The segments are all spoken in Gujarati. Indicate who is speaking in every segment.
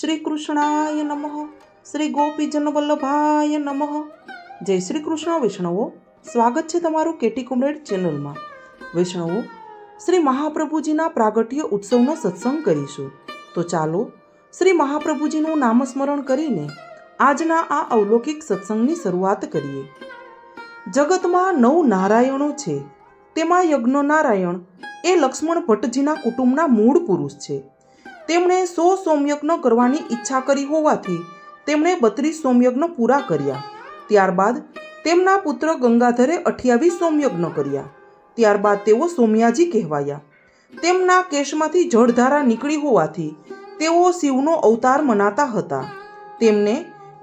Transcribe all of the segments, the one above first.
Speaker 1: શ્રી કૃષ્ણાય નમઃ. શ્રી ગોપીજન વલ્લભાય નમઃ. જય શ્રી કૃષ્ણ વૈષ્ણવો, સ્વાગત છે તમારું કેટી કુમરેડ ચેનલમાં. વૈષ્ણવો, શ્રી મહાપ્રભુજીના પ્રાગટ્ય ઉત્સવનો સત્સંગ કરીશું. તો ચાલો શ્રી મહાપ્રભુજીનું નામસ્મરણ કરીને આજના આ અવલૌકિક સત્સંગની શરૂઆત કરીએ. જગતમાં 9 નારાયણો છે, તેમાં યજ્ઞ નારાયણ એ લક્ષ્મણ ભટ્ટજીના કુટુંબના મૂળ પુરુષ છે. તેમણે 100 સોમયજ્ઞ કરવાની ઈચ્છા કરી હોવાથી તેમણે 32 સોમયજ્ઞ પૂરા કર્યા. ત્યારબાદ તેમના પુત્ર ગંગાધરે 28 સોમયજ્ઞ કર્યા. ત્યારબાદ તેઓ સોમયાજી કહેવાયા. તેમના કેશમાંથી જળધારા નીકળી હોવાથી તેઓ શિવનો અવતાર મનાતા હતા. તેમને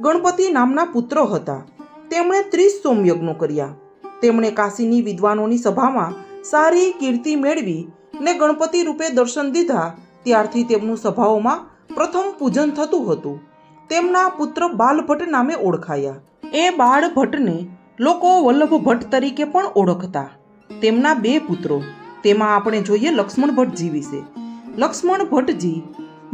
Speaker 1: ગણપતિ નામના પુત્ર હતા. તેમણે 30 સોમયજ્ઞો કર્યા. તેમણે કાશીની વિદ્વાનોની સભામાં સારી કીર્તિ મેળવી ને ગણપતિ રૂપે દર્શન દીધા. ત્યારથી તેમનું સભાઓમાં પ્રથમ પૂજન થતું હતું. તેમના પુત્ર બાલભટ્ટ નામે ઓળખાયા. એ બાળભટ્ટને લોકો વલ્લભ ભટ્ટ તરીકે પણ ઓળખતા. તેમના 2 પુત્રો, તેમાં આપણે જોઈએ લક્ષ્મણ ભટ્ટજી વિશે. લક્ષ્મણ ભટ્ટજી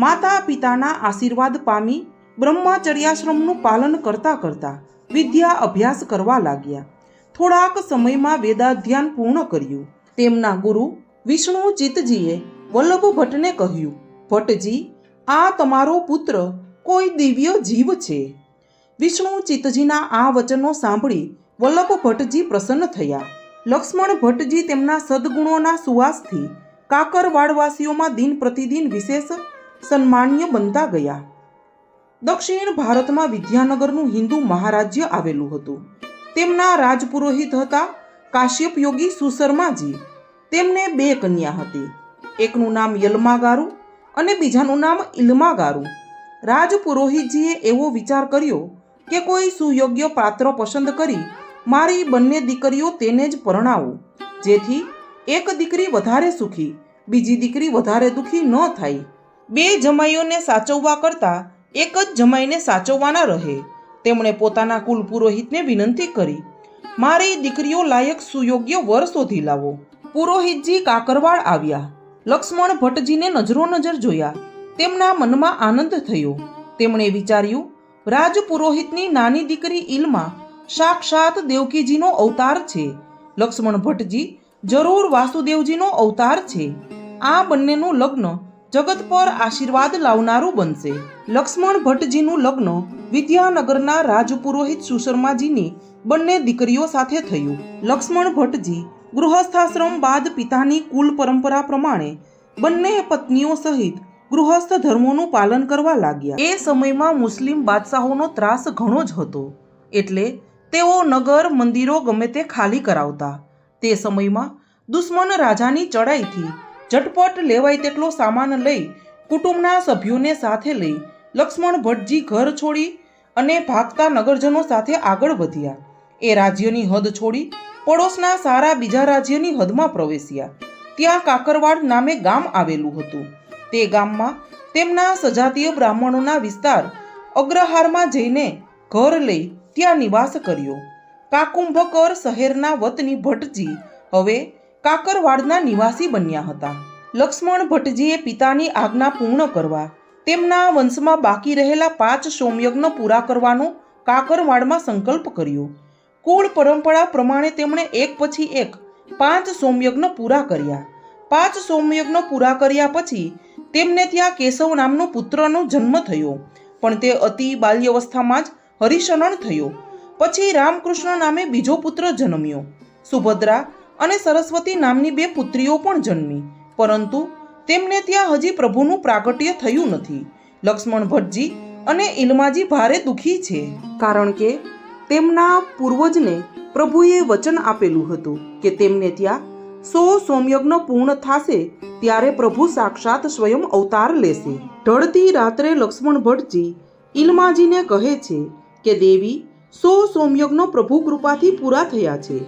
Speaker 1: માતા પિતાના આશીર્વાદ પામી બ્રહ્મચર્યાશ્રમનું પાલન કરતા કરતા વિદ્યા અભ્યાસ કરવા લાગ્યા. થોડાક સમયમાં વેદાધ્યાન પૂર્ણ કર્યું. તેમના ગુરુ વિષ્ણુ ચિત્તજીએ વલ્લભ ભટ્ટને કહ્યું, ભટ્ટજી, આ તમારો પુત્ર કોઈ દિવ્ય જીવ છે. વિષ્ણુ ચિત્તજીના આ વચનો સાંભળી વલ્લભ ભટ્ટજી પ્રસન્ન થયા. લક્ષ્મણ ભટ્ટજી તેમના સદગુણોના સુવાસથી કાકરવાડવાસીઓમાં દિન પ્રતિદિન વિશેષ સન્માન્ય બનતા ગયા. દક્ષિણ ભારતમાં વિદ્યાનગરનું હિન્દુ મહારાજ્ય આવેલું હતું. તેમના રાજપુરોહિત હતા કાશ્યપ યોગી સુશર્માજી. તેમને 2 કન્યા હતી. એકનું નામ યલમાગારુ અને બીજાનું નામ ઇલમાગારુ. રાજપુરોહિતજીએ એવો વિચાર કર્યો કે કોઈ સુયોગ્ય પાત્ર પસંદ કરી મારી બંને દીકરીઓ તેને જ પરણાવું, જેથી એક દીકરી વધારે સુખી, બીજી દીકરી વધારે દુઃખી ન થાય. 2 જમાઈઓને સાચવવા કરતાં એક જ જમાઈને સાચવવાના રહે. તેમણે પોતાના કુલ પુરોહિતને વિનંતી કરી, મારી દીકરીઓ લાયક સુયોગ્ય વર શોધી લાવો. પુરોહિતજી કાકરવાડ આવ્યા. લક્ષ્મણ ભટ્ટજીને નજરો નજર જોયા. તેમના મનમાં આનંદ થયો. તેમણે વિચાર્યું, રાજપુરોહિતની નાની દીકરી ઇલ્મા સાક્ષાત દેવકીજીનો અવતાર છે. લક્ષ્મણ ભટ્ટજી જરૂર વાસુદેવજીનો અવતાર છે. આ બંનેનું લગ્ન જગત પર આશીર્વાદ લાવનારું બનશે. લક્ષ્મણ ભટ્ટજીનું લગ્ન વિદ્યાનગરના રાજપુરોહિત સુશર્માજીની બંને દીકરીઓ સાથે થયું. લક્ષ્મણ ભટ્ટજી ગૃહસ્થાશ્રમ બાદ પિતાની કુલ પરંપરા પ્રમાણે બંને પત્નીઓ સહિત ગૃહસ્થ ધર્મોનું પાલન કરવા લાગ્યા. એ સમયમાં મુસ્લિમ બાદશાહોનો ત્રાસ ઘણો જ હતો, એટલે તેઓ નગર મંદિરો ગમે તે ખાલી કરાવતા. તે સમયમાં દુશ્મન રાજાની ચડાઈથી ઝટપટ લેવાય તેટલો સામાન લઈ કુટુંબના સભ્યોને સાથે લઈ લક્ષ્મણ ભટ્ટજી ઘર છોડી અને ભાગતા નગરજનો સાથે આગળ વધ્યા. એ રાજ્યની હદ છોડી પડોશના સારા બીજા રાજ્યની હદમાં પ્રવેશ્યા. ત્યાં કાકરવાડ નામે ગામ આવેલું હતું. તે ગામમાં તેમના સજાતીય બ્રાહ્મણોના વિસ્તાર અગ્રહારમાં જઈને ઘર લઈ ત્યાં નિવાસ કર્યો. કાકુંભકર શહેરના વતની ભટ્ટજી હવે કાકરવાડના નિવાસી બન્યા હતા. લક્ષ્મણ ભટ્ટજીએ પિતાની આજ્ઞા પૂર્ણ કરવા તેમના વંશમાં બાકી રહેલા 5 સોમયજ્ઞ પૂરા કરવાનો કાકરવાડમાં સંકલ્પ કર્યો. કુળ પરંપરા પ્રમાણે તેમણે એક પછી એક 5 સોમયજ્ઞ પૂરા કર્યા. 5 સોમયજ્ઞ પૂરા કર્યા પછી તેમને ત્યાં કેશવ નામનો પુત્રનો જન્મ થયો, પણ તે અતિ બાલ્યાવસ્થામાં જ હરિશરણ થયો. પછી રામકૃષ્ણ નામે બીજો પુત્ર જન્મ્યો. સુભદ્રા અને સરસ્વતી નામની 2 પુત્રીઓ પણ જન્મી, પરંતુ તેમને ત્યાં હજી પ્રભુનું પ્રાગટ્ય થયું નથી. લક્ષ્મણ ભટ્ટજી અને ઇલમાજી ભારે દુઃખી છે, કારણ કે તેમના પૂર્વજને પ્રભુએ વચન આપેલું હતું કે તેમને ત્યાં 100 સોમયજ્ઞ પૂર્ણ થશે ત્યારે પ્રભુ સાક્ષાત સ્વયં અવતાર લેશે. ઢળતી રાત્રે લક્ષ્મણ ભટ્ટજી ઇલમાજીને કહે છે કે દેવી, 100 સોમયજ્ઞ પ્રભુ કૃપાથી પૂરા થયા છે.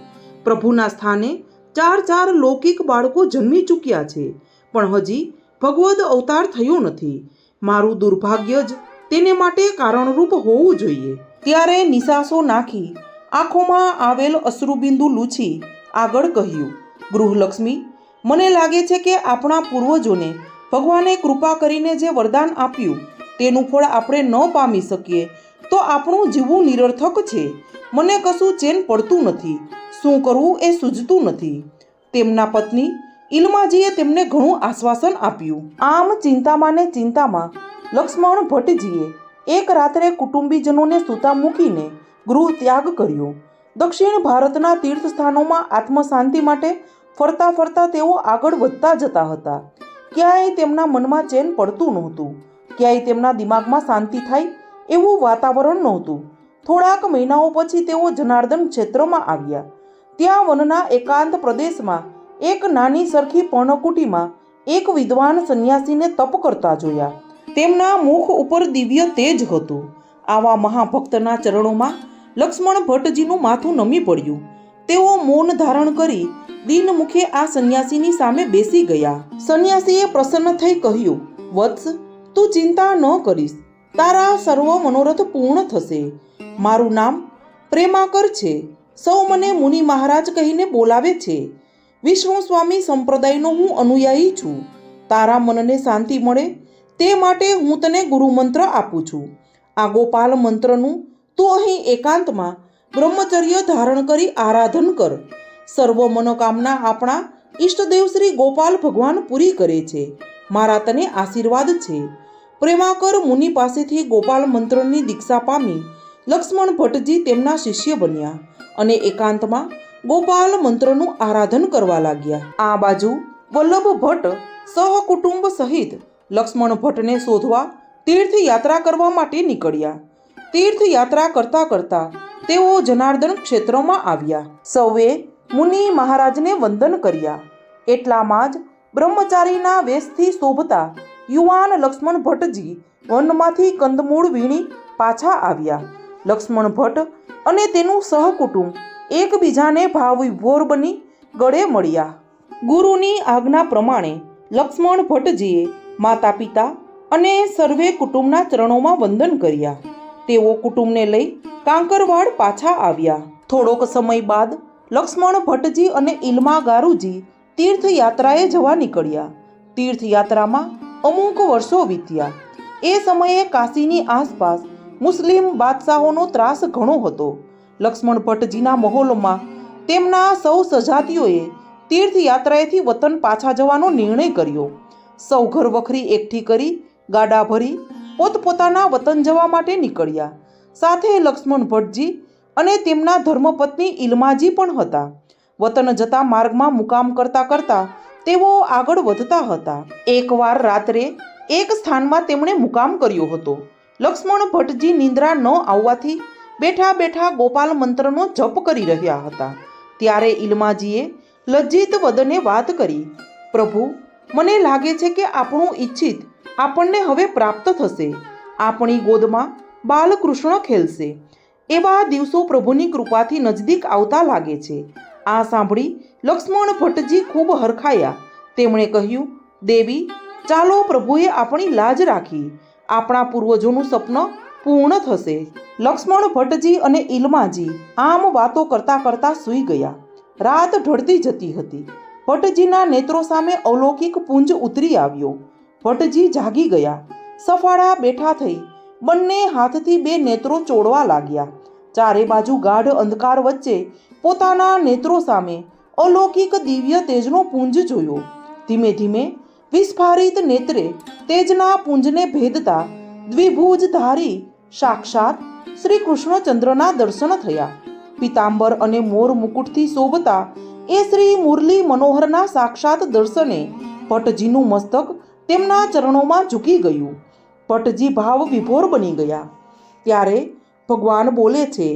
Speaker 1: પ્રભુના સ્થાને 4 લૌકિક બાળકો જન્મી ચૂક્યા છે, પણ હજી ભગવદ અવતાર થયો નથી. મારું દુર્ભાગ્ય જ તેને માટે કારણરૂપ હોવું જોઈએ. ત્યારે નિશાસો નાખી આંખોમાં આવેલ અશ્રુબિંદુ લૂછી આગળ કહ્યું, ગૃહલક્ષ્મી, મને લાગે છે કે આપણા પૂર્વજોને ભગવાને કૃપા કરીને જે વરદાન આપ્યું તેનું ફળ આપણે ન પામી શકીએ તો આપણું જીવવું નિરર્થક છે. મને કશું ચેન પડતું નથી, શું કરવું એ સૂઝતું નથી. તેમના પત્ની ઇલમાજીએ તેમને ઘણું આશ્વાસન આપ્યું. આમ ચિંતામાં ને ચિંતામાં લક્ષ્મણ ભટ્ટજીએ એક રાત્રે કુટુંબીજનોને સૂતા મૂકીને ગૃહ ત્યાગ કર્યો. દક્ષિણ ભારતના તીર્થસ્થાનોમાં આત્મશાંતિ માટે ફરતા ફરતા તેઓ આગળ વધતા જતા હતા. ક્યાંય તેમના મનમાં ચેન પડતું નહોતું, ક્યાંય તેમના દિમાગમાં શાંતિ થાય એવું વાતાવરણ નહોતું. થોડાક મહિનાઓ પછી તેઓ જનાર્દન ક્ષેત્રમાં આવ્યા. ત્યાં વનના એકાંત પ્રદેશમાં એક નાની સરખી પર્ણકુટીમાં એક વિદ્વાન સંન્યાસીને તપ કરતા જોયા. તેમના મુખ ઉપર દિવ્ય તેજ હતું. આવા મહાભક્તના ચરણોમાં લક્ષ્મણ ભટ્ટજીનું માથું નમી પડ્યું. તેઓ મૌન ધારણ કરી દીન મુખે આ સંન્યાસીની સામે બેસી ગયા. સંન્યાસીએ પ્રસન્ન થઈ કહ્યું, વત્સ, તું ચિંતા ન કરીશ, તારા સર્વ મનોરથ પૂર્ણ થશે. મારું નામ પ્રેમાકર છે. સૌ મને મુનિ મહારાજ કહીને બોલાવે છે. વિષ્ણુ સ્વામી સંપ્રદાયનો હું અનુયાયી છું. તારા મનને શાંતિ મળે તે માટે હું તને ગુરુમંત્ર આપું છું. આ ગોપાલ મંત્રનું તું અહીં એકાંતમાં બ્રહ્મચર્ય ધારણ કરી આરાધન કર. સર્વ મનોકામના આપણા ઈષ્ટદેવ શ્રી ગોપાલ ભગવાન પૂરી કરે છે. મારા તને આશીર્વાદ છે. પ્રેમાકર મુનિ પાસેથી ગોપાલ મંત્રની દીક્ષા પામી લક્ષ્મણ ભટ્ટજી તેમના શિષ્ય બન્યા અને એકાંતમાં ગોપાલ મંત્રનું આરાધન કરવા લાગ્યા. આ બાજુ વલ્લભ ભટ્ટ સહકુટુંબ સહિત લક્ષ્મણ ભટ્ટને શોધવા તીર્થયાત્રા કરવા માટે નીકળ્યા. તીર્થયાત્રા કરતા કરતા તેઓ જનાર્દન ક્ષેત્રમાં આવ્યા. સૌએ મુનિ મહારાજને વંદન કર્યા. એટલામાં જ બ્રહ્મચારીના વેશથી શોભતા યુવાન લક્ષ્મણ ભટ્ટજી વનમાંથી કંદમૂળ વીણી પાછા આવ્યા. લક્ષ્મણ ભટ્ટ અને તેનું સહકુટુંબ એકબીજાને ભાવવિભોર બની ગળે મળ્યા. ગુરુની આજ્ઞા પ્રમાણે લક્ષ્મણ ભટ્ટજીએ માતા પિતા અને સર્વે કુટુંબના ચરણોમાં વંદન કર્યા. તેઓ કુટુંબને લઈ કાંકરવાડ પાછા આવ્યા. થોડોક સમય બાદ લક્ષ્મણ ભટ્ટજી અને ઇલમા ગારુજી તીર્થયાત્રાએ જવા નીકળ્યા. તીર્થયાત્રામાં અમુક વર્ષો વીત્યા. એ સમયે કાશીની આસપાસ મુસ્લિમ બાદશાહોનો ત્રાસ ઘણો હતો. લક્ષ્મણ ભટ્ટજીના મહોલમાં તેમના સૌ સજાતીઓએ તીર્થયાત્રાએથી વતન પાછા જવાનો નિર્ણય કર્યો. સૌ ઘરવખરી એકઠી કરી ગાડા ભરી પોતપોતાના વતન જવા માટે નીકળ્યા. સાથે લક્ષ્મણ ભટ્ટજી અને તેમના ધર્મપત્ની ઇલમાજી પણ હતા. વતન જતા માર્ગમાં મુકામ કરતા કરતા તેઓ આગળ વધતા હતા. એકવાર રાત્રે એક સ્થાનમાં તેમણે મુકામ કર્યો હતો. લક્ષ્મણ ભટ્ટજી નિંદ્રા ન આવવાથી બેઠા બેઠા ગોપાલ મંત્રનો જપ કરી રહ્યા હતા. ત્યારે ઇલમાજીએ લજ્જિત વદને વાત કરી, પ્રભુ, મને લાગે છે કે આપણું ઈચ્છિત આપણને હવે પ્રાપ્ત થશે. આપણી ગોદમાં બાલકૃષ્ણ ખેલશે. એવા દિવસો પ્રભુની કૃપાથી નજદીક આવતા લાગે છે. આ સાંભળી લક્ષ્મણ ભટ્ટજી ખૂબ હરખાયા. તેમણે કહ્યું, દેવી, ચાલો, પ્રભુએ આપણી લાજ રાખી. આપણા પૂર્વજોનું સપનું પૂર્ણ થશે. લક્ષ્મણ ભટ્ટજી અને ઇલમાજી આમ વાતો કરતા કરતા સૂઈ ગયા. રાત ઢળતી જતી હતી. ભટ્ટજીના નેત્રો સામે અલૌકિક પુંજ ઉતરી આવ્યો. ભટ્ટજી જાગી ગયા. સફાળા બેઠા થઈ બંને હાથથી બે નેત્રો ચોડવા લાગ્યા. ચારે બાજુ ગાઢ અંધકાર વચ્ચે પોતાના નેત્રો સામે અલૌકિક દિવ્ય તેજનો પુંજ જોયો. ધીમે ધીમે વિસ્ફારિત નેત્રે તેજના પુંજને ભેદતા દ્વિભુજધારી સાક્ષાત શ્રી કૃષ્ણચંદ્રના દર્શન થયા. પિતાંબર અને મોર મુકુટથી શોભતા એ શ્રી મુરલી મનોહરના સાક્ષાત દર્શને ભટ્ટજીનું મસ્તક તેમના ચરણોમાં ઝૂકી ગયું. ભટ્ટજી ભાવ વિભોર બની ગયા. ત્યારે ભગવાન બોલે છે,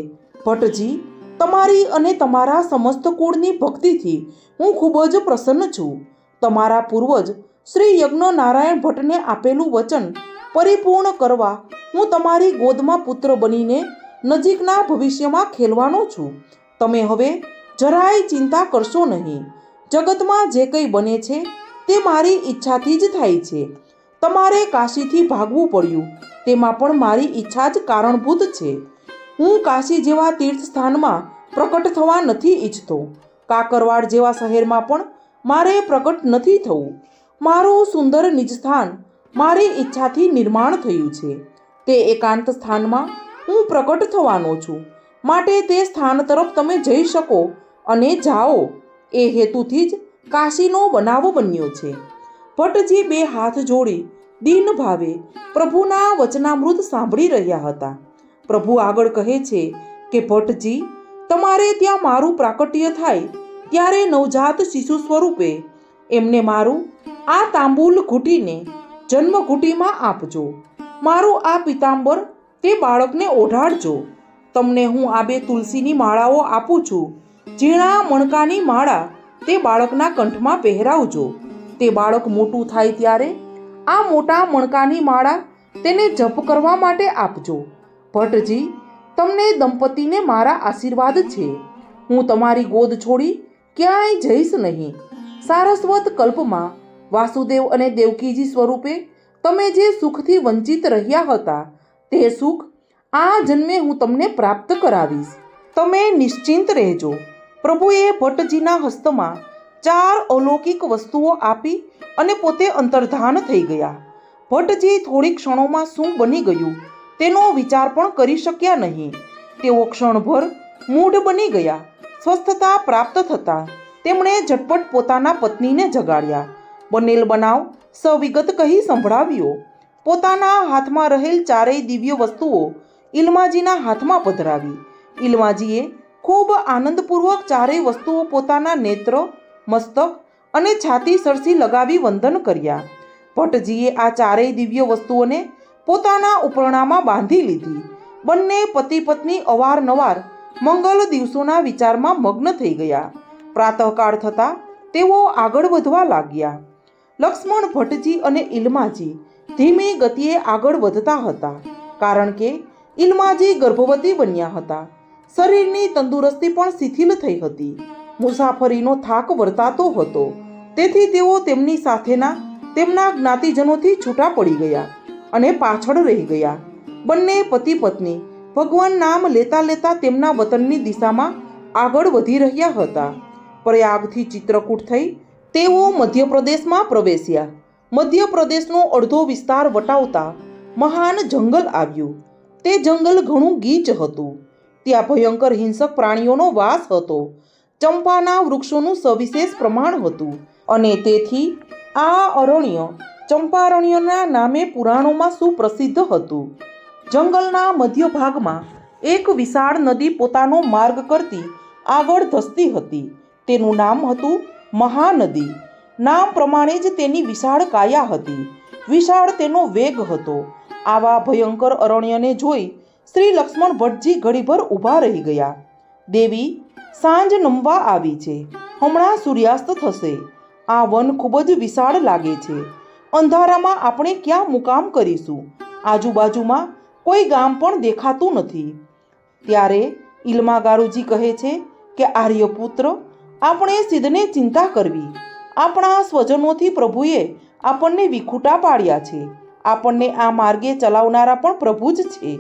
Speaker 1: ભટ્ટજી, તમારી અને તમારા સમસ્ત કુળની ભક્તિથી હું ખૂબ જ પ્રસન્ન છું. તમારા પૂર્વજ શ્રી યજ્ઞ નારાયણ ભટ્ટને આપેલું વચન પરિપૂર્ણ કરવા હું તમારી ગોદમાં પુત્ર બનીને નજીકના ભવિષ્યમાં ખેલવાનો છું. તમે હવે જરાય ચિંતા કરશો નહીં. જગતમાં જે કંઈ બને છે તે મારી ઈચ્છાથી જ થાય છે. તમારે કાશીથી ભાગવું પડ્યું તેમાં પણ મારી ઈચ્છા જ કારણભૂત છે. હું કાશી જેવા તીર્થસ્થાનમાં પ્રકટ થવા નથી ઈચ્છતો. કાકરવાડ જેવા શહેરમાં પણ મારે પ્રકટ નથી થવું. મારું સુંદર નિજસ્થાન મારી ઈચ્છાથી નિર્માણ થયું છે. તે એકાંત સ્થાનમાં હું પ્રકટ થવાનો છું, માટે તે સ્થાન તરફ તમે જઈ શકો અને જાઓ, એ હેતુથી જ કાશીનો બનાવ બન્યો છે. ભટ્ટજી બે હાથ જોડી દીન ભાવે પ્રભુના વચનામૃત સાંભળી રહ્યા હતા. પ્રભુ આગળ કહે છે કે ભટ્ટજી, તમારે ત્યાં મારું પ્રાકટ્ય થાય ત્યારે નવજાત શિશુ સ્વરૂપે એમને મારું આ તાંબુલ ઘૂંટીને જન્મ ઘૂંટીમાં આપજો. મારું આ પિતાંબર તે બાળકને ઓઢાડજો. તમને હું આ બે તુલસીની માળાઓ આપું છું. ઝીણા મણકાની માળા તે બાળકના કંઠમાં પહેરાવજો. તે બાળક મોટું થાય ત્યારે આ મોટા મણકાની માળા તેને જપ કરવા માટે આપજો. ભટ્ટજી, તમને દંપતીને મારા આશીર્વાદ છે. હું તમારી ગોદ છોડી ક્યાંય જઈશ નહીં. સારસ્વત કલ્પમાં વાસુદેવ અને દેવકીજી સ્વરૂપે તમે જે સુખથી વંચિત રહ્યા હતા તે સુખ આ જન્મે હું તમને પ્રાપ્ત કરાવીશ. તમે નિશ્ચિંત રહેજો. પ્રભુએ ભટ્ટજીના હસ્તમાં 4 અલૌકિક વસ્તુઓ આપી અને પોતે અંતર્ધાન થઈ ગયા. ભટ્ટજી થોડી ક્ષણોમાં શું બની ગયું તેનો વિચાર પણ કરી શક્યા નહીં. તેઓ ક્ષણભર મૂઢ બની ગયા. સ્વસ્થતા પ્રાપ્ત થતાં તેમણે ઝટપટ પોતાના પત્નીને જગાડ્યા. બનેલ બનાવ સવિગત કહી સંભળાવ્યો. પોતાના હાથમાં રહેલ 4 દિવ્ય વસ્તુઓ ઈલમાજીના હાથમાં પધરાવી. ઈલમાજીએ ખૂબ આનંદપૂર્વક 4 વસ્તુઓ પોતાના નેત્ર, મસ્તક અને છાતી સરસી લગાવી વંદન કર્યા. ભટ્ટજીએ આ 4 દિવ્ય વસ્તુઓને પોતાના ઉપરણામાં બાંધી લીધી. બંને પતિ પત્ની અવારનવાર મંગલ દિવસોના વિચારમાં મગ્ન થઈ ગયા. પ્રાતઃકાળ થતાં તેઓ આગળ વધવા લાગ્યા. લક્ષ્મણ ભટ્ટજી અને ઈલમાજી ધીમી ગતિએ આગળ વધતા હતા, કારણ કે ઈલમાજી ગર્ભવતી બન્યા હતા. શરીરની તંદુરસ્તી પણ શિથિલ થઈ હતી. મુસાફરીનો થાક વર્તાતો હતો, તેથી તેઓ તેમની સાથેના તેમના જ્ઞાતિજનોથી છૂટા પડી ગયા અને પાછળ રહી ગયા. બંને પતિ પત્ની ભગવાન નામ લેતા લેતા તેમના વતનની દિશામાં આગળ વધી રહ્યા હતા. પ્રયાગથી ચિત્રકૂટ થઈ તેઓ મધ્યપ્રદેશમાં પ્રવેશ્યા. મધ્યપ્રદેશનો અડધો વિસ્તાર વટાવતા મહાન જંગલ આવ્યું. તે જંગલ ઘણું ગીચ હતું. ત્યાં ભયંકર હિંસક પ્રાણીઓનો વાસ હતો. ચંપાના વૃક્ષોનું સવિશેષ પ્રમાણ હતું અને તેથી આ અરણ્ય ચંપારણ્યના નામે પુરાણોમાં સુપ્રસિદ્ધ હતું. જંગલના મધ્ય ભાગમાં એક વિશાળ નદી પોતાનો માર્ગ કરતી આગળ ધસતી હતી. તેનું નામ હતું મહાનદી. નામ પ્રમાણે જ તેની વિશાળ કાયા હતી. વિશાળ તેનો વેગ હતો. આવા ભયંકર અરણ્યને જોઈ શ્રી લક્ષ્મણ ભટ્ટજી ઘડીભર ઊભા રહી ગયા. દેવી, સાંજ નમવા આવી છે. હમણાં સૂર્યાસ્ત થશે. આ વન ખૂબ જ વિશાળ લાગે છે. અંધારામાં આપણે ક્યાં મુકામ કરીશું? આજુબાજુમાં કોઈ ગામ પણ દેખાતું નથી. ત્યારે ઈલમા ગારુજી કહે છે કે આર્યપુત્ર, આપણે સિદ્ધને ચિંતા કરવી. આપણા સ્વજનોથી પ્રભુએ આપણને વિખૂટા પાડ્યા છે. આપણને આ માર્ગે ચલાવનારા પણ પ્રભુ જ છે.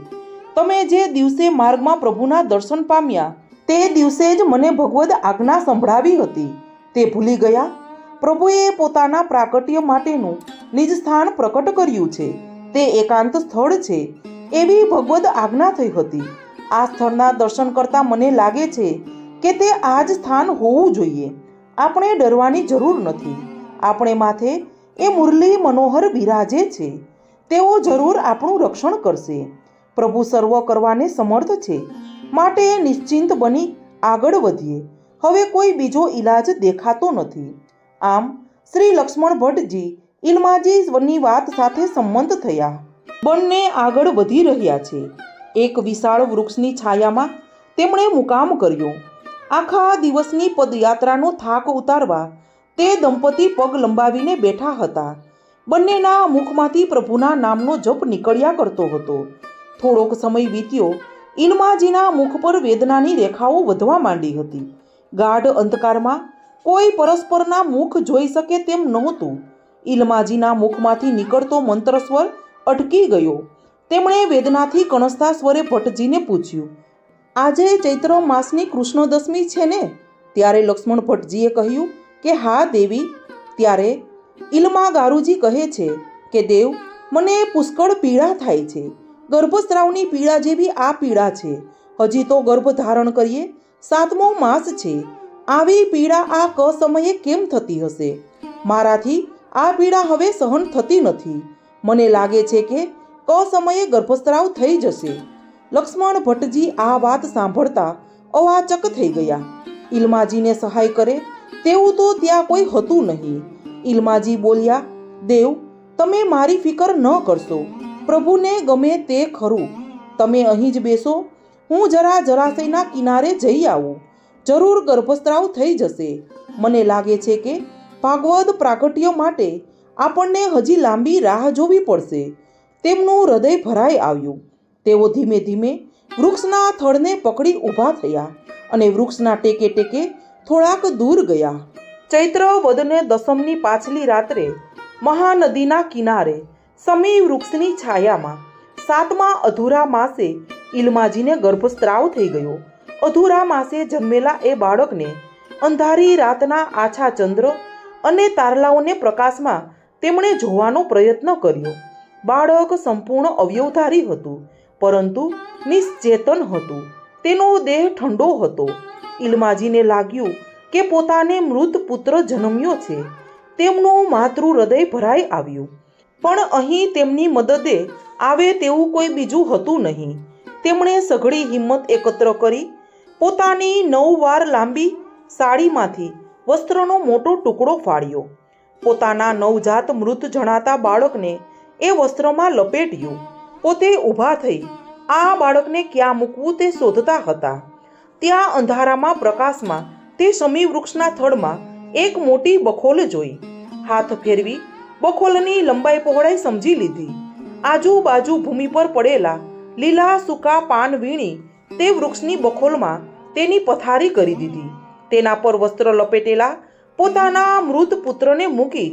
Speaker 1: તમે જે દિવસે માર્ગમાં પ્રભુના દર્શન પામ્યા તે દિવસે જ મને ભગવદ આજ્ઞા સંભળાવી હતી. તે ભૂલી ગયા? પ્રભુએ પોતાના પ્રાકટ્ય માટેનું નિજ સ્થાન પ્રકટ કર્યું છે. તે એકાંત સ્થળ છે એવી ભગવદ આજ્ઞા થઈ હતી. આ સ્થળના દર્શન કરતાં મને લાગે છે કે તે આ જ સ્થાન હોવું જોઈએ. આપણે ડરવાની જરૂર નથી. આપણે માથે એ મુરલી મનોહર બિરાજે છે. તેઓ જરૂર આપણું રક્ષણ કરશે. પ્રભુ સર્વ કરવાને સમર્થ છે, માટે નિશ્ચિંત બની આગળ વધીએ. હવે કોઈ બીજો ઈલાજ દેખાતો નથી. આમ શ્રી લક્ષ્મણ ભટ્ટજી ઈલમાજીની વાત સાથે સંમત થયા. બંને આગળ વધી રહ્યા છે. એક વિશાળ વૃક્ષની છાયામાં તેમણે મુકામ કર્યો. આખા દિવસની પદયાત્રાનો થાક ઉતારવા તે દંપતી પગ લંબાવીને બેઠા હતા. બંનેના મુખમાંથી પ્રભુના નામનો જપ નીકળ્યા કરતો હતો. થોડોક સમય વીત્યો. ઈલમાજીના મુખ પર વેદનાની રેખાઓ વધવા માંડી હતી. ગાઢ અંધકારમાં કોઈ પરસ્પરના મુખ જોઈ શકે તેમ નહોતું. ઈલમાજીના મુખમાંથી નીકળતો મંત્રસ્વર અટકી ગયો. તેમણે વેદનાથી કણસતા સ્વરે ભટ્ટજીને પૂછ્યું, આજે ચૈત્ર માસની કૃષ્ણ દશમી છે ને? ત્યારે લક્ષ્મણ ભટ્ટજીએ કહ્યું કે હા દેવી. ત્યારે ઈલમા ગારુજી કહે છે કે દેવ, મને પુષ્કળ પીડા થાય છે. ગર્ભસ્રાવની પીડા જેવી આ પીડા છે. હજી તો ગર્ભ ધારણ કરીએ 7મો માસ છે. આવી પીડા આ કસમયે કેમ થતી હશે? મારાથી આ પીડા હવે સહન થતી નથી. મને લાગે છે કે કસમયે ગર્ભસ્રાવ થઈ જશે. લક્ષ્મણ ભટ્ટજી આ વાત સાંભળતા અવાચક થઈ ગયા. ઈલમાજીને સહાય કરે તેવું તો ત્યાં કોઈ હતું નહીં. ઈલમાજી બોલ્યા, દેવ, તમે મારી ફિકર ન કરશો. પ્રભુને ગમે તે ખરું. તમે અહીં જ બેસો, હું જરાશયના કિનારે જઈ આવું. જરૂર ગર્ભસ્રાવ થઈ જશે. મને લાગે છે કે ભાગવત પ્રાગટ્ય માટે આપણને હજી લાંબી રાહ જોવી પડશે. તેમનું હૃદય ભરાઈ આવ્યું. તેઓ ધીમે ધીમે વૃક્ષના થડને પકડી ઊભા થયા અને વૃક્ષના ટેકે ટેકે થોડાક દૂર ગયા. ચૈત્ર વદને દસમની પાછલી રાત્રે મહાનદીના કિનારે સમી વૃક્ષની છાયામાં 7મા અધૂરા માસે ઈલમાજીને ગર્ભસ્રાવ થઈ ગયો. અધૂરા માસે જન્મેલા એ બાળકને અંધારી રાતના આછા ચંદ્ર અને તારલાઓને પ્રકાશમાં તેમણે જોવાનો પ્રયત્ન કર્યો. બાળક સંપૂર્ણ અવયવધારી હતું, પરંતુ નિશ્ચેતન હતું. તેનો દેહ ઠંડો હતો. ઈલમાજીને લાગ્યું કે પોતાને મૃત પુત્ર જન્મ્યો છે. તેમનું માતૃ હૃદય ભરાઈ આવ્યું. પણ અહીં તેમની મદદે આવે તેવું કોઈ બીજું હતું નહીં. તેમણે સઘળી હિંમત એકત્ર કરી પોતાની 9 વાર લાંબી સાડીમાંથી વસ્ત્રનો મોટો ટુકડો ફાડ્યો. પોતાના નવજાત મૃત જણાતા બાળકને એ વસ્ત્રમાં લપેટ્યું. પોતે ઊભા થઈ આ બાળકને ક્યાં મૂકવું તે શોધતા હતા. ત્યાં અંધારામાં પ્રકાશમાં તે સમી વૃક્ષના થડમાં એક મોટી બખોલ જોઈ. હાથ ફેરવી બખોલની લંબાઈ પહોળાઈ સમજી લીધી. આજુબાજુ ભૂમિ પર પડેલા લીલા સૂકા પાન વીણી તે વૃક્ષની બખોલમાં તેની પથારી કરી દીધી. તેના પર વસ્ત્ર લપેટેલા પોતાના મૃત પુત્રને મૂકી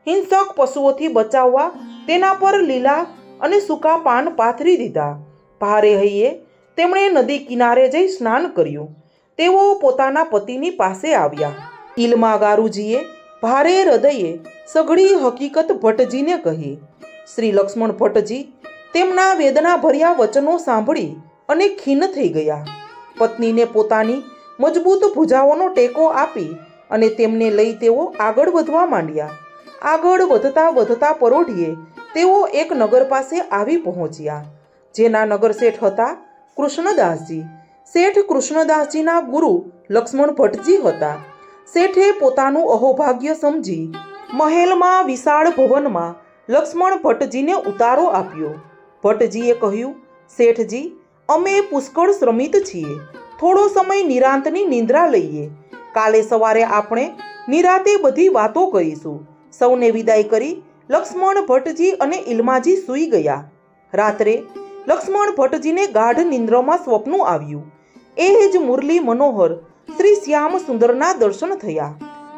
Speaker 1: હિંસક પશુઓથી બચાવવા તેના પર લીલા અને સૂકા પાન પાથરી દીધા. ભારે હૈયે તેમણે નદી કિનારે જઈ સ્નાન કર્યું. તેઓ પોતાના પતિની પાસે આવ્યા. ઈલમા ગારુજીએ ભારે હૃદયે સઘળી હકીકત ભટ્ટજીને કહી. શ્રી લક્ષ્મણ ભટ્ટજી તેમના વેદનાભર્યા વચનો સાંભળી અને ખીન થઈ ગયા. પત્નીને પોતાની મજબૂત ભુજાઓનો ટેકો આપી અને તેમને લઈ તેઓ આગળ વધવા માંડ્યા. આગળ વધતા પરોઢિયે તેઓ એક નગર પાસે આવી પહોંચ્યા, જેના નગર શેઠ હતા કૃષ્ણદાસજી. શેઠ કૃષ્ણદાસજીના ગુરુ લક્ષ્મણ ભટ્ટજી હતા. શેઠે પોતાનું અહોભાગ્ય સમજી મહેલમાં વિશાળ ભવનમાં લક્ષ્મણ ભટ્ટજીને ઉતારો આપ્યો. ભટ્ટજીએ કહ્યું, શેઠજી, અમે પુષ્કળ શ્રમિત છીએ. થોડો સમય નિરાંતની નિંદ્રા લઈએ. કાલે સવારે આપણે નિરાતે બધી વાતો કરીશું. સૌને વિદાય કરી લક્ષ્મણ ભટ્ટજી અને ઈલમાજી સૂઈ ગયા. રાત્રે લક્ષ્મણ ભટ્ટજીને ગાઢ નિંદ્રમાં સ્વપ્ન આવ્યું. એ જ મુરલી મનોહર શ્રી શ્યામ સુંદરના દર્શન થયા.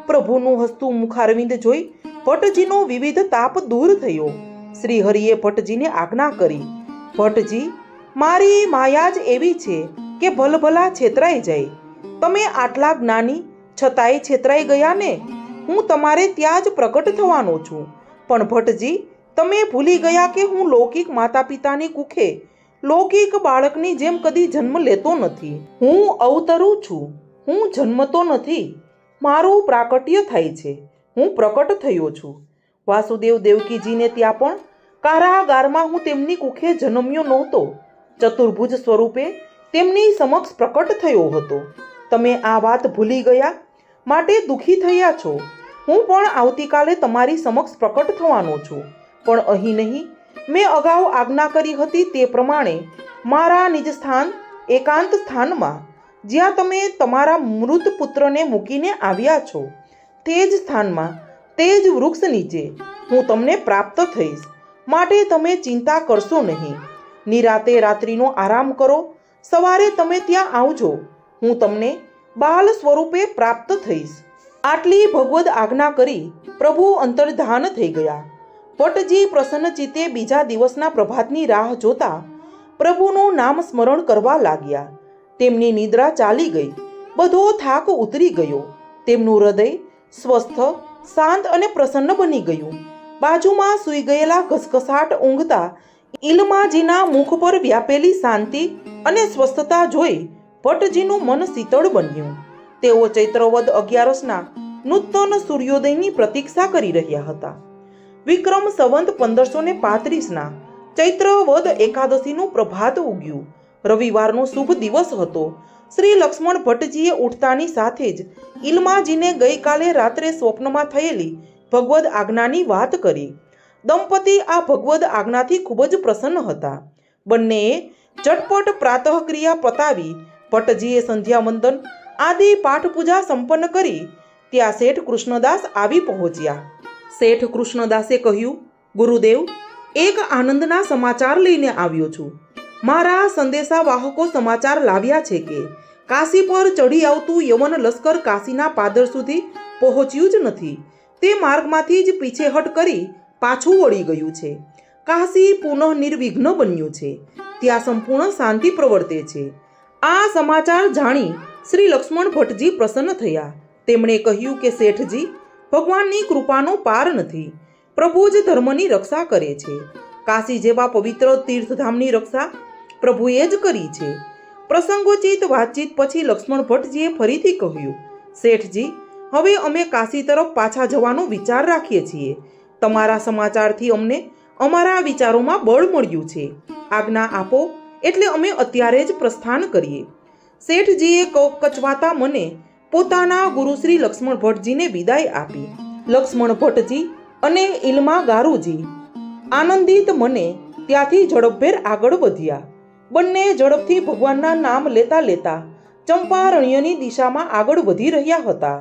Speaker 1: પ્રભુનું હસતું મુખારવિંદ જોઈ ભટ્ટજીનો વિવિધ તાપ દૂર થયો. શ્રી હરિએ ભટ્ટજીને આજ્ઞા કરી, ભટ્ટજી, મારી માયા જ એવી છે કે ભલભલા છેતરાઈ જાય. તમે આટલા જ્ઞાની છતાંય છેતરાઈ ગયા ને. હું તમારે ત્યાં જ પ્રકટ થવાનો છું. પણ ભટ્ટજી, તમે ભૂલી ગયા કે હું લૌકિક માતા પિતાની કુખે લૌકિક બાળકની જેમ કદી જન્મ લેતો નથી. હું અવતરું છું. હું જન્મતો નથી. મારું પ્રાકટ્ય થાય છે. હું પ્રકટ થયો છું. વાસુદેવ દેવકીજીને ત્યાં પણ કારાગારમાં હું તેમની કુખે જન્મ્યો નહોતો. ચતુર્ભુજ સ્વરૂપે તેમની સમક્ષ પ્રકટ થયો હતો. તમે આ વાત ભૂલી ગયા માટે દુઃખી થયા છો. હું પણ આવતીકાલે તમારી સમક્ષ પ્રકટ થવાનો છું, પણ અહીં નહીં. મેં અગાઉ આજ્ઞા કરી હતી તે પ્રમાણે મારા નિજ સ્થાન એકાંત સ્થાનમાં, જ્યાં તમે તમારા મૃત પુત્રને મૂકીને આવ્યા છો, તે જ સ્થાનમાં, તે જ વૃક્ષ નીચે હું તમને પ્રાપ્ત થઈશ. માટે તમે ચિંતા કરશો નહીં. નિરાતે રાત્રિનો આરામ કરો. સવારે તમે ત્યાં આવજો. હું તમને બાલ સ્વરૂપે પ્રાપ્ત થઈશ. આટલી ભગવદ આજ્ઞા કરી પ્રભુ અંતર્ધાન થઈ ગયા. ભટ્ટજી પ્રસન્ન ચિત્તે બીજા દિવસના પ્રભાતની રાહ જોતા પ્રભુનું નામ સ્મરણ કરવા લાગ્યા. તેમની નિદ્રા ચાલી ગઈ. બધો થાક ઉતરી ગયો. તેમનું હૃદય સ્વસ્થ, શાંત અને પ્રસન્ન બની ગયું. બાજુમાં સૂઈ ગયેલા ઘસઘસાટ ઊંઘતા ઈલમાજીના મુખ પર વ્યાપેલી શાંતિ અને સ્વસ્થતા જોઈ ભટ્ટજીનું મન શીતળ બન્યું. તેઓ ચૈત્રવદ 11ના નૂતન સૂર્યોદયની પ્રતીક્ષા કરી રહ્યા હતા. વિક્રમ સંવત 1535ના ચૈત્રવદ એકાદશીનું પ્રભાત ઉગ્યું. રવિવારનો શુભ દિવસ હતો. શ્રી લક્ષ્મણ ભટ્ટજીએ ઉઠતાની સાથે જ ઈલમાજીને ગઈકાલે રાત્રે સ્વપ્નમાં થયેલી ભગવદ આજ્ઞાની વાત કરી. દંપતી આ ભગવદ આજ્ઞાથી ખૂબ જ પ્રસન્ન હતા. બંનેએ ઝટપટ પ્રાતઃક્રિયા પતાવી ભટ્ટજીએ સંધ્યાવંદન આદિ પાઠપૂજા સંપન્ન કરી ત્યાં શેઠ કૃષ્ણદાસ આવી પહોંચ્યા. શેઠ કૃષ્ણદાસે કહ્યું, ગુરુદેવ, એક આનંદના સમાચાર લઈને આવ્યો છું. મારા સંદેશાવાહકો સમાચાર લાવ્યા છે કે કાશી પર ચઢી આવતું યવન લશ્કર કાશીના પાદર સુધી પહોંચ્યું જ નથી. તે માર્ગમાંથી જ પીછેહટ કરી પાછું વળી ગયું છે. કાશી પુનઃ નિર્વિઘ્ન બન્યું છે. ત્યાં સંપૂર્ણ શાંતિ પ્રવર્તે છે. આ સમાચાર જાણી શ્રી લક્ષ્મણ ભટ્ટજી પ્રસન્ન થયા. તેમણે કહ્યું કે શેઠજી, ભગવાનની કૃપાનો પાર નથી. પ્રભુ જ ધર્મની રક્ષા કરે છે. કાશી જેવા પવિત્ર તીર્થધામની રક્ષા પ્રભુએ જ કરી છે. પ્રસંગોચિત વાતચીત પછી લક્ષ્મણ ભટ્ટજીએ ફરીથી કહ્યું, શેઠજી, હવે અમે કાશી તરફ પાછા જવાનો વિચાર રાખીએ છીએ. તમારા સમાચારથી અમને અમારા વિચારોમાં બળ મળ્યું છે. આજ્ઞા આપો એટલે અમે અત્યારે જ પ્રસ્થાન કરીએ. શેઠજીએ કચવાતા મને પોતાના ગુરુ શ્રી લક્ષ્મણ ભટ્ટજીને વિદાય આપી. લક્ષ્મણ ભટ્ટજી અને ઈલમા ગારુજી આનંદિત મને ત્યાંથી ઝડપભેર આગળ વધ્યા. બંને ઝડપથી ભગવાનના નામ લેતા લેતા ચંપારણ્યની દિશામાં આગળ વધી રહ્યા હતા.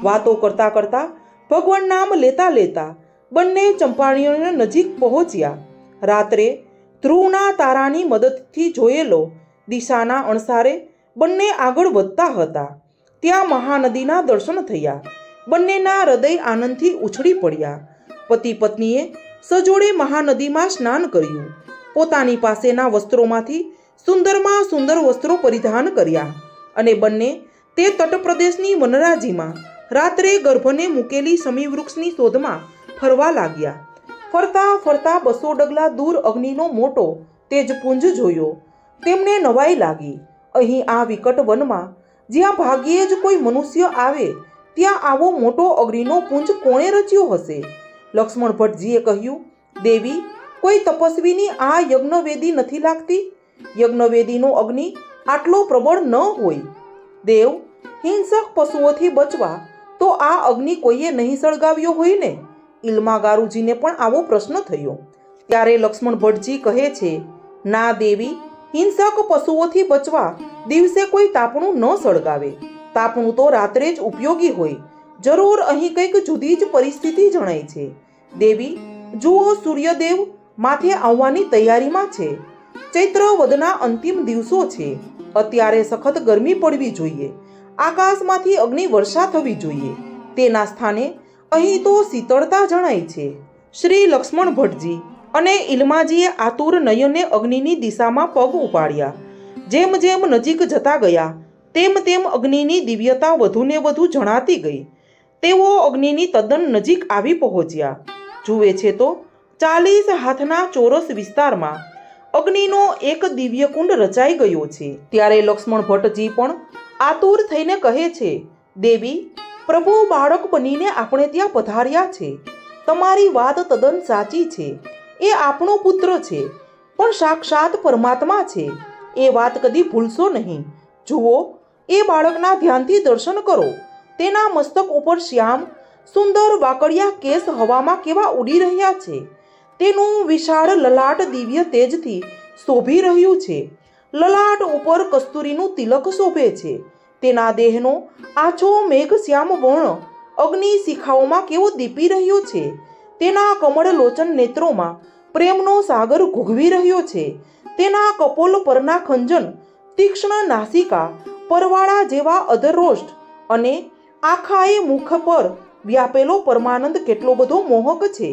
Speaker 1: વાતો કરતા કરતા ભગવાન નામ લેતા લેતા બંને ચંપારણ્યની નજીક પહોંચ્યા. રાત્રે ધ્રુવના તારાની મદદથી જોયેલો દિશાના અણસારે બંને આગળ વધતા હતા. ત્યાં મહાનદીના દર્શન થયા. બંનેના હૃદય આનંદથી ઉછળી પડ્યા. પતિ પત્નીએ સજોડે મહાનદીમાં સ્નાન કર્યું. પોતાની પાસેના વસ્ત્રોમાંથી સુંદરમાં સુંદર વસ્ત્રો પરિધાન કર્યા અને બંને તે તટપ્રદેશની વનરાજીમાં રાત્રે ગર્ભને મૂકેલી સમી વૃક્ષની શોધમાં ફરવા લાગ્યા. ફરતા ફરતા 200 ડગલા દૂર અગ્નિનો મોટો તેજપુંજ જોયો. તેમને નવાઈ લાગી. અહીં આ વિકટ વનમાં જ્યાં ભાગ્યે જ કોઈ મનુષ્ય આવે ત્યાં આવો મોટો અગ્નિનો પુંજ કોણે રચ્યો હશે? લક્ષ્મણ ભટ્ટજીએ કહ્યું, દેવી, કોઈ તપસ્વીની આ યજ્ઞવેદી નથી લાગતી? યજ્ઞવેદીનો અગ્નિ આટલો પ્રબળ ન હોય. દેવ, હિંસક પશુઓથી બચવા તો આ અગ્નિ કોઈએ નહીં સળગાવ્યો હોય ને? ઈલમા ગારુજીને પણ આવો પ્રશ્ન થયો. ત્યારે લક્ષ્મણ ભટ્ટજી કહે છે, ના દેવી, હિંસક પશુઓથી બચવા દિવસે કોઈ તાપણું ન સળગાવે. તાપણું તો રાત્રે જ ઉપયોગી હોય. જરૂર અહીં કંઈક જુદી જ પરિસ્થિતિ જણાય છે. દેવી, જુઓ, સૂર્યદેવ માથે આવવાની તૈયારીમાં છે. ચૈત્ર વદના અંતિમ દિવસો છે. અત્યારે સખત ગરમી પડવી જોઈએ. આકાશમાંથી અગ્નિ વર્ષા થવી જોઈએ. તેના સ્થાને અહીં તો શીતળતા જણાય છે. શ્રી લક્ષ્મણ ભટ્ટજી અને ઈલમાજીએ આતુર નયને અગ્નિની દિશામાં પગ ઉપાડ્યા. જેમ જેમ નજીક જતા ગયા તેમ તેમ અગ્નિની દિવ્યતા વધુને વધુ જણાતી ગઈ. તેઓ અગ્નિની તદ્દન નજીક આવી પહોંચ્યા. જુએ છે તો 40 હાથના ચોરસ વિસ્તારમાં અગ્નિનો એક દિવ્ય કુંડ રચાઈ ગયો છે. ત્યારે લક્ષ્મણ ભટ્ટજી પણ આતુર થઈને કહે છે, દેવી, પ્રભુ બાળક બનીને આપણે ત્યાં પધાર્યા છે. તમારી વાત તદ્દન સાચી છે. એ આપણો પુત્ર છે, પણ સાક્ષાત પરમાત્મા છે. એ વાત કદી ભૂલશો નહીં. જુઓ, એ બાળકના ધ્યાનથી દર્શન કરો. તેના મસ્તક ઉપર શ્યામ સુંદર વાકડિયા કેસ હવામાં કેવા ઉડી રહ્યા છે. તેનું વિશાળ લલાટ દિવ્ય તેજથી શોભી રહ્યું છે. લલાટ ઉપર કસ્તુરીનું તિલક શોભે છે. તેના દેહનો આછો મેઘશ્યામ વર્ણ અગ્નિ શિખાઓમાં કેવો દીપી રહ્યો છે. તેના કમળ લોચન નેત્રોમાં પ્રેમનો સાગર ઘૂઘવી રહ્યો છે. તેના કપોલ પરના ખંજન, તીક્ષ્ણ નાસિકા, પરવાળા જેવા અધરોષ્ઠ અને આખાએ મુખ પર વ્યાપેલો પરમાનંદ કેટલો બધો મોહક છે.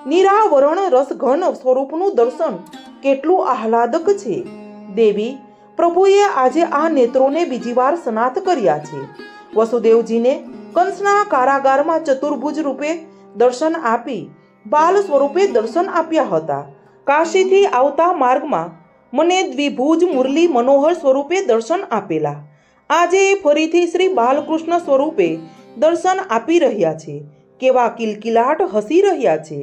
Speaker 1: નિરાવરણ રસઘન સ્વરૂપનું દર્શન કેટલું આહલાદક છે. દેવી, પ્રભુએ આજે આ નેત્રોને બીજી વાર સ્નાત કર્યા છે. વસુદેવજીને કંસના કારાગારમાં ચતુર્ભુજ રૂપે દર્શન આપી બાલ સ્વરૂપે દર્શન આપ્યા હતા. કાશીથી આવતા માર્ગમાં મને દ્વિભુજ મુરલી મનોહર સ્વરૂપે દર્શન આપેલા. આજે ફરીથી શ્રી બાલકૃષ્ણ સ્વરૂપે દર્શન આપી રહ્યા છે. કેવા કિલકિલાટ હસી રહ્યા છે.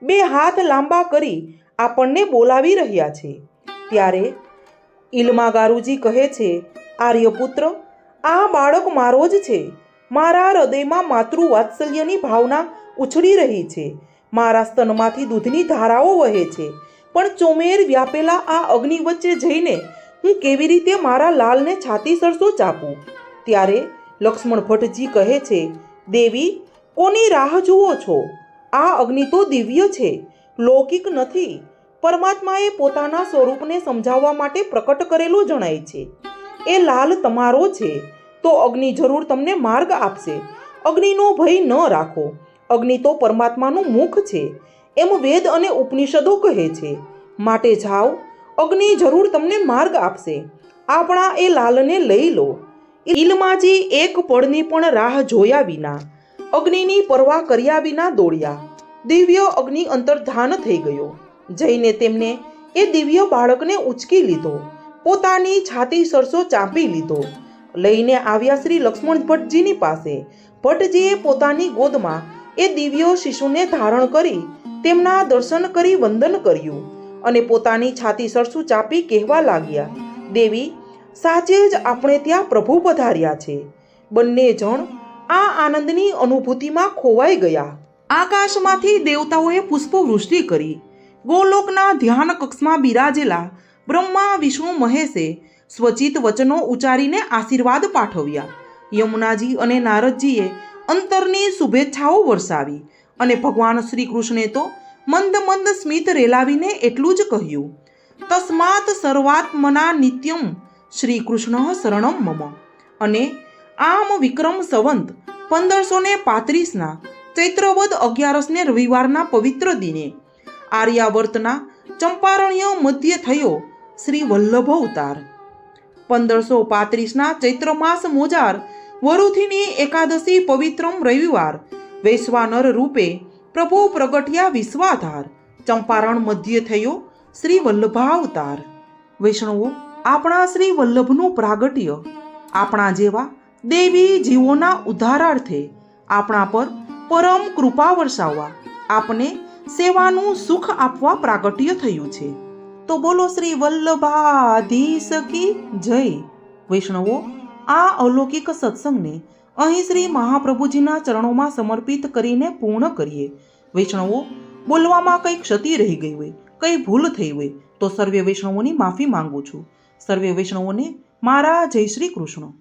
Speaker 1: બે હાથ લાંબા કરી આપણને બોલાવી રહ્યા છે. ત્યારે ઇલમા ગારુજી કહે છે, આર્યપુત્ર, આ બાળક મારો જ છે. મારા હૃદયમાં માતૃ વાત્સલ્યની ભાવના ઉછળી રહી છે. મારા સ્તનમાંથી દૂધની ધારાઓ વહે છે. પણ ચોમેર વ્યાપેલા આ અગ્નિ વચ્ચે જઈને હું કેવી રીતે મારા લાલને છાતી સરસો ચાપું? ત્યારે લક્ષ્મણ ભટ્ટજી કહે છે, દેવી, કોની રાહ જુઓ છો? આ અગ્નિ તો દિવ્ય છે, લૌકિક નથી. પરમાત્માએ પોતાના સ્વરૂપને સમજાવવા માટે પ્રકટ કરેલો જણાય છે. એ લાલ તમારો છે, તો અગ્નિ જરૂર તમને માર્ગ આપશે. અગ્નિનો ભય ન રાખો. અગ્નિ તો પરમાત્માનું મુખ છે, એમ વેદ અને ઉપનિષદો કહે છે. માટે જાઓ, અગ્નિ જરૂર તમને માર્ગ આપશે. આપણા એ લાલને લઈ લો. ઇલમાજી એક પળની પણ રાહ જોયા વિના, અગ્નિની પરવા કર્યા વિના દોડ્યા. દિવ્ય અગ્નિ અંતર્ધાન થઈ ગયો. જઈને તેમને એ દિવ્ય બાળકને ઉંચકી લીધો. પોતાની છાતી સરસો ચાંપી લીધો. લઈને આવ્યા શ્રી લક્ષ્મણ ભટ્ટજીની પાસે. ભટ્ટજીએ પોતાની ગોદમાં એ દિવ્ય શિશુને ધારણ કરી તેમના દર્શન કરી વંદન કર્યું અને પોતાની છાતી સરસું ચાપી કહેવા લાગ્યા, દેવી, સાચે જ આપણે ત્યાં પ્રભુ પધાર્યા છે. બંને જણ આ આનંદની અનુભૂતિમાં ખોવાઈ ગયા. આકાશમાંથી દેવતાઓએ પુષ્પવૃષ્ટિ કરી. ગોલોકના ધ્યાન કક્ષમાં બિરાજેલા બ્રહ્મા વિષ્ણુ મહેશે સ્વચિત વચનો ઉચ્ચારીને આશીર્વાદ પાઠવ્યા. યમુનાજી અને નારદજીએ અંતરની શુભેચ્છાઓ વરસાવી અને ભગવાન શ્રી કૃષ્ણે તો મંદ મંદ સ્મિત રેલાવીને એટલું જ કહ્યું, તસ્માત સર્વાત્મના નિત્યમ શ્રી કૃષ્ણ શરણમ મમ. અને આમ વિક્રમ સંવંત 1535ના ચૈત્રવદ 11ને રવિવારના પવિત્ર દિને આર્યાવર્તના ચંપારણ્ય મધ્ય થયો શ્રી વલ્લભ અવતાર. 1535ના ચૈત્ર માસ મોજાર વરુથીની એકાદશી પવિત્રમ રવિવાર વૈશ્વાનર રૂપે પ્રભુ પ્રગટ્યા વિશ્વાધાર. ચંપારણ મધ્ય થયો શ્રી વલ્લભાવતાર. વૈષ્ણવો, આપણા શ્રી વલ્લભનું પ્રાગટ્ય આપણા જેવા દેવી જીવોના ઉદ્ધારાર્થે આપણા પર પરમ કૃપા વરસાવવા, આપને સેવાનું સુખ આપવા પ્રાગટ્ય થયું છે. તો બોલો શ્રી વલ્લભાધીશ કી જય. વૈષ્ણવો, આ અલૌકિક સત્સંગને અહીં શ્રી મહાપ્રભુજીના ચરણોમાં સમર્પિત કરીને પૂર્ણ કરીએ. વૈષ્ણવો, બોલવામાં કંઈ ક્ષતિ રહી ગઈ હોય, કંઈ ભૂલ થઈ હોય તો સર્વે વૈષ્ણવોની માફી માંગુ છું. સર્વે વૈષ્ણવોને મારા જય શ્રી કૃષ્ણ.